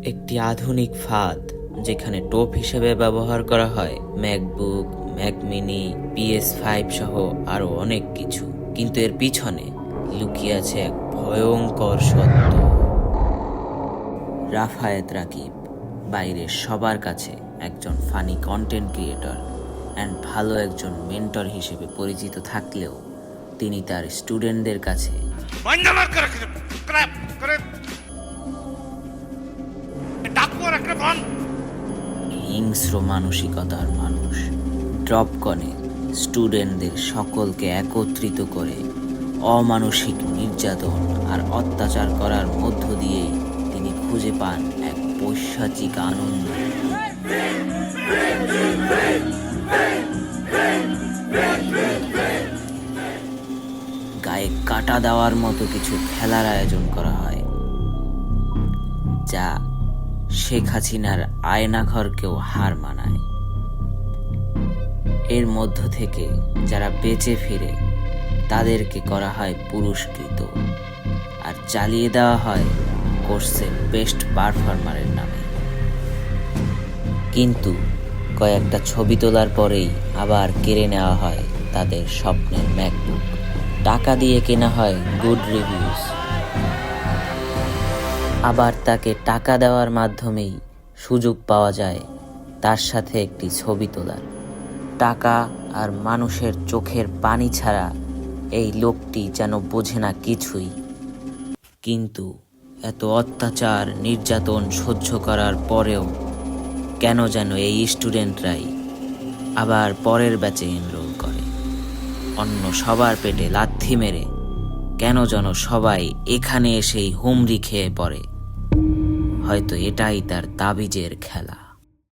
একটি আধুনিক ফাঁদ যেখানে টোপ হিসেবে ব্যবহার করা হয় ম্যাকবুক, ম্যাক মিনি, PS5 সহ আরো অনেক কিছু, কিন্তু এর পিছনে লুকিয়ে আছে এক ভয়ঙ্কর সত্য। রাফায়েত রাকিব বাইরের সবার কাছে একজন ফানি কন্টেন্ট ক্রিয়েটর অ্যান্ড ভালো একজন মেন্টর হিসেবে পরিচিত থাকলেও তিনি তার স্টুডেন্টদের কাছে হিংস্র মানসিকতার মানুষ। ড্রপকনে স্টুডেন্টদের সকলকে একত্রিত করে অমানসিক নির্যাতন আর অত্যাচার করার মধ্য দিয়েই তিনি খুঁজে পান এক পৈশাচিক আনন্দ। গায়ে কাটা দেওয়ার মতো কিছু খেলার আয়োজন করা হয়, যা শেখ হাসিনার আয়নাঘরকেও হার মানায়। এর মধ্য থেকে যারা বেঁচে ফিরে তাদেরকে করা হয় পুরস্কৃত, আর চালিয়ে দেওয়া হয় কোর্সের বেস্ট পারফর্মারের নামে। কিন্তু কয়েকটা ছবি তোলার পরেই আবার কেড়ে নেওয়া হয় তাদের স্বপ্নের ম্যাকবুক। টাকা দিয়ে কেনা হয় গুড রিভিউজ, আবার তাকে টাকা দেওয়ার মাধ্যমেই সুযোগ পাওয়া যায় তার সাথে একটি ছবি তোলার। টাকা আর মানুষের চোখের পানি ছাড়া এই লোকটি যেন বোঝে না কিছুই। কিন্তু এত অত্যাচার নির্যাতন সহ্য করার পরেও কেন যেন এই স্টুডেন্টরাই আবার পরের ব্যাচে এনরোল করে। অন্য সবার পেটে লাথি মেরে কেন যেন সবাই এখানে এসেই হুমড়ি খেয়ে পড়ে। হয়তো এটাই তার তাবিজের খেলা।